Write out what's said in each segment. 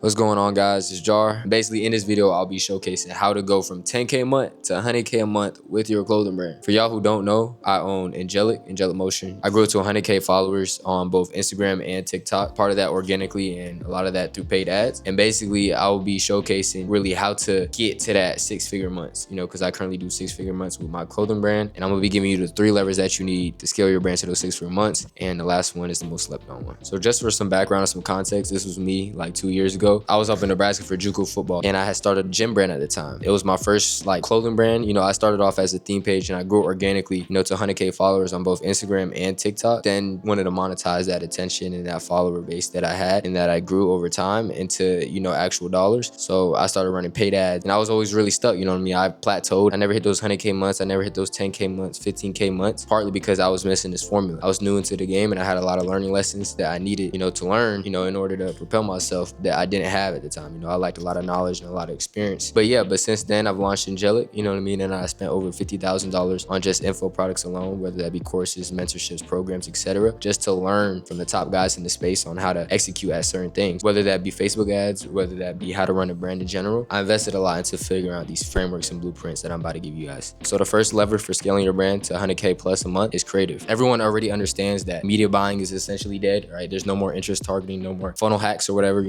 What's going on, guys? It's Jar. Basically, in this video, I'll be showcasing how to go from 10K a month to 100K a month with your clothing brand. For y'all who don't know, I own Angelic Motion. I grew to 100K followers on both Instagram and TikTok. Part of that organically and a lot of that through paid ads. And basically, I will be showcasing really how to get to that 6-figure months, because I currently do 6-figure months with my clothing brand. And I'm gonna be giving you the 3 levers that you need to scale your brand to those 6-figure months. And the last one is the most slept on one. So just for some background and some context, this was me like 2 years ago. I was up in Nebraska for JUCO football, and I had started a gym brand at the time. It was my first clothing brand. I started off as a theme page, and I grew organically, to 100K followers on both Instagram and TikTok. Then wanted to monetize that attention and that follower base that I had and that I grew over time into, actual dollars. So I started running paid ads, and I was always really stuck. I plateaued. I never hit those 100K months. I never hit those 10K months, 15K months, partly because I was missing this formula. I was new into the game, and I had a lot of learning lessons that I needed, to learn, in order to propel myself that I didn't have at the time. I lacked a lot of knowledge and a lot of experience. But since then I've launched Angelic, and I spent over $50,000 on just info products alone, whether that be courses, mentorships, programs, etc., just to learn from the top guys in the space on how to execute at certain things, whether that be Facebook ads, whether that be how to run a brand in general. I invested a lot into figuring out these frameworks and blueprints that I'm about to give you guys. So the first lever for scaling your brand to 100K plus a month is creative. Everyone already understands that media buying is essentially dead, right? There's no more interest targeting, no more funnel hacks or whatever,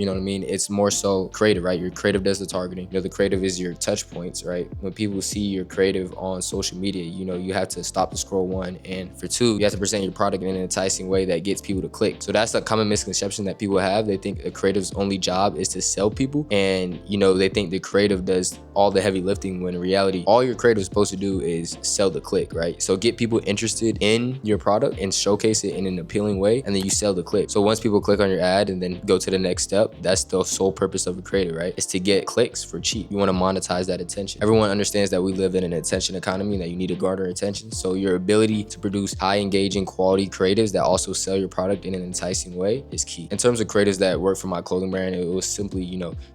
It's more so creative, right? Your creative does the targeting. The creative is your touch points, right? When people see your creative on social media, you have to stop the scroll, 1, and for 2, you have to present your product in an enticing way that gets people to click. So that's a common misconception that people have. They think a creative's only job is to sell people, and they think the creative does all the heavy lifting, when in reality, all your creative is supposed to do is sell the click, right? So get people interested in your product and showcase it in an appealing way, and then you sell the click. So once people click on your ad and then go to the next step, that's the sole purpose of a creative, right? Is to get clicks for cheap. You want to monetize that attention. Everyone understands that we live in an attention economy and that you need to garner attention. So your ability to produce high engaging quality creatives that also sell your product in an enticing way is key. In terms of creatives that work for my clothing brand, it was simply,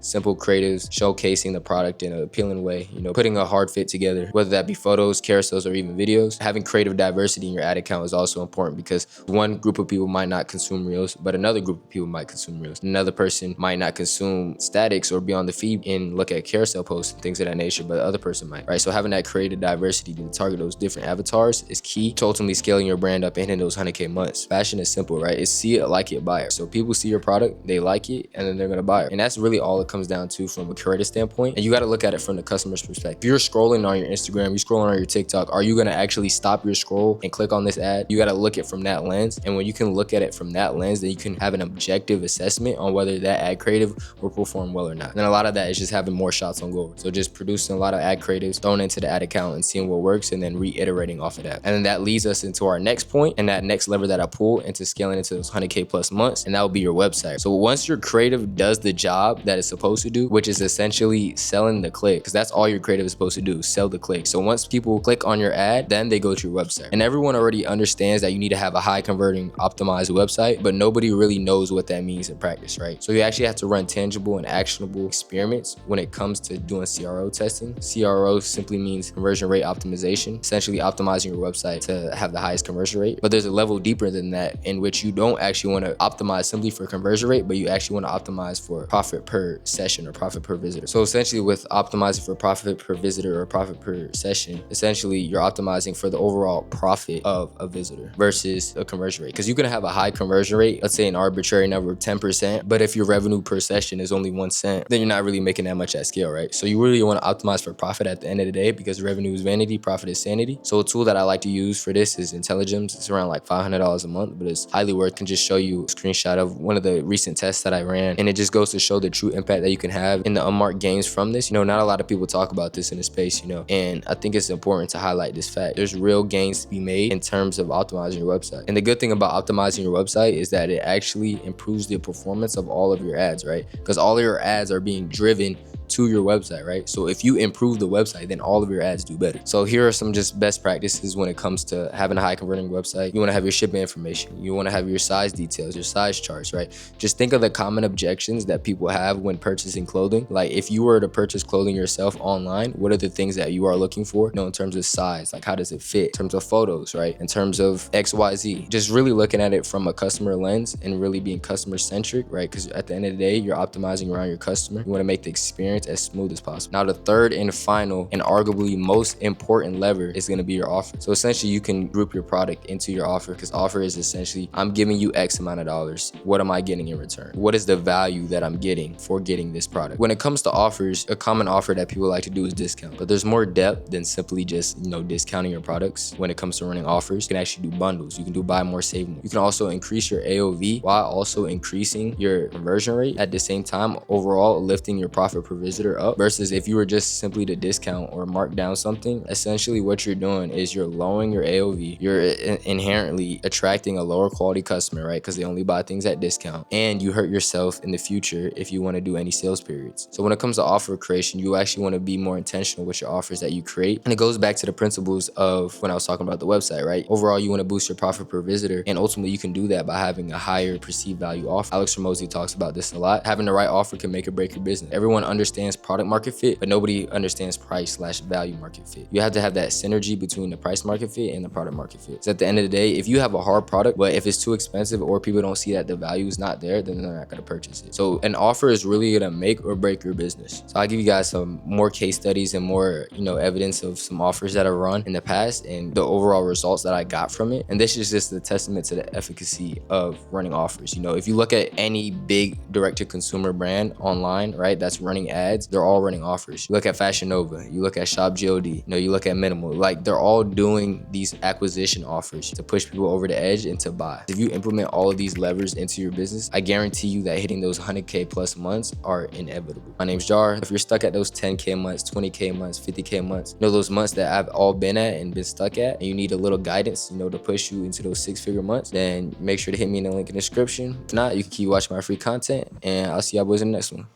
simple creatives showcasing the product in an appealing way, putting a hard fit together, whether that be photos, carousels, or even videos. Having creative diversity in your ad account is also important, because one group of people might not consume reels, but another group of people might consume reels. Another person might not consume statics or be on the feed and look at carousel posts and things of that nature, but the other person might, right? So having that creative diversity to target those different avatars is key to ultimately scaling your brand up and hitting those 100K months. Fashion is simple, right? It's see it, like it, buy it. So people see your product, they like it, and then they're gonna buy it. And that's really all it comes down to from a creative standpoint. And you gotta look at it from the customer's perspective. If you're scrolling on your Instagram, you're scrolling on your TikTok, are you gonna actually stop your scroll and click on this ad? You gotta look at it from that lens. And when you can look at it from that lens, then you can have an objective assessment on whether that ad creative will perform well or not. And a lot of that is just having more shots on goal. So just producing a lot of ad creatives, throwing into the ad account and seeing what works, and then reiterating off of that. And then that leads us into our next point, and that next lever that I pull into scaling into those 100K plus months, and that will be your website. So once your creative does the job that it's supposed to do, which is essentially selling the click, because that's all your creative is supposed to do, sell the click. So once people click on your ad, then they go to your website. And everyone already understands that you need to have a high converting optimized website, but nobody really knows what that means in practice, right? So you actually have to run tangible and actionable experiments when it comes to doing CRO testing. CRO simply means conversion rate optimization, essentially optimizing your website to have the highest conversion rate. But there's a level deeper than that, in which you don't actually want to optimize simply for conversion rate, but you actually want to optimize for profit per session or profit per visitor. So essentially with optimizing for profit per visitor or profit per session, essentially you're optimizing for the overall profit of a visitor versus a conversion rate. Because you can have a high conversion rate, let's say an arbitrary number of 10%, but if your revenue per session is only 1 cent, then you're not really making that much at scale, right? So you really want to optimize for profit at the end of the day, because revenue is vanity, profit is sanity. So a tool that I like to use for this is Intelligence. It's around like $500 a month, but it's highly worth. Can just show you a screenshot of one of the recent tests that I ran, and it just goes to show the true impact that you can have in the unmarked gains from this. Not a lot of people talk about this in the space, and I think it's important to highlight this fact. There's real gains to be made in terms of optimizing your website. And the good thing about optimizing your website is that it actually improves the performance of all of your ads, right? Because all of your ads are being driven to your website, right? So if you improve the website, then all of your ads do better. So here are some just best practices when it comes to having a high converting website. You want to have your shipping information. You want to have your size details, your size charts, right? Just think of the common objections that people have when purchasing clothing. Like if you were to purchase clothing yourself online, what are the things that you are looking for? In terms of size, like how does it fit? In terms of photos, right? In terms of XYZ, just really looking at it from a customer lens and really being customer centric, right? Because at the end of the day, you're optimizing around your customer. You want to make the experience as smooth as possible. Now, the third and final and arguably most important lever is going to be your offer. So essentially you can group your product into your offer, because offer is essentially, I'm giving you X amount of dollars. What am I getting in return? What is the value that I'm getting for getting this product? When it comes to offers, a common offer that people like to do is discount, but there's more depth than simply just, discounting your products. When it comes to running offers, you can actually do bundles. You can do buy more, save more. You can also increase your AOV while also increasing your conversion rate at the same time, overall lifting your profit per visitor up, versus if you were just simply to discount or mark down something. Essentially what you're doing is you're lowering your AOV. You're inherently attracting a lower quality customer, right? Because they only buy things at discount, and you hurt yourself in the future if you want to do any sales periods. So when it comes to offer creation, you actually want to be more intentional with your offers that you create. And it goes back to the principles of when I was talking about the website, right? Overall, you want to boost your profit per visitor, and ultimately you can do that by having a higher perceived value offer. Alex Ramosi talks about this a lot. Having the right offer can make or break your business. Everyone understands product market fit, but nobody understands price/value market fit. You have to have that synergy between the price market fit and the product market fit. So at the end of the day, if you have a hard product, but if it's too expensive or people don't see that the value is not there, then they're not going to purchase it. So an offer is really going to make or break your business. So I'll give you guys some more case studies and more, evidence of some offers that I've run in the past and the overall results that I got from it. And this is just a testament to the efficacy of running offers. If you look at any big direct-to-consumer brand online, right, that's running ads, they're all running offers. You look at Fashion Nova, you look at Shop God, you look at Minimal, like they're all doing these acquisition offers to push people over the edge and to buy. If you implement all of these levers into your business, I guarantee you that hitting those 100K plus months are inevitable. My name's Jar. If you're stuck at those 10K months, 20K months, 50K months, those months that I've all been at and been stuck at, and you need a little guidance, to push you into those 6-figure months, then make sure to hit me in the link in the description. If not, you can keep watching my free content, and I'll see y'all boys in the next one.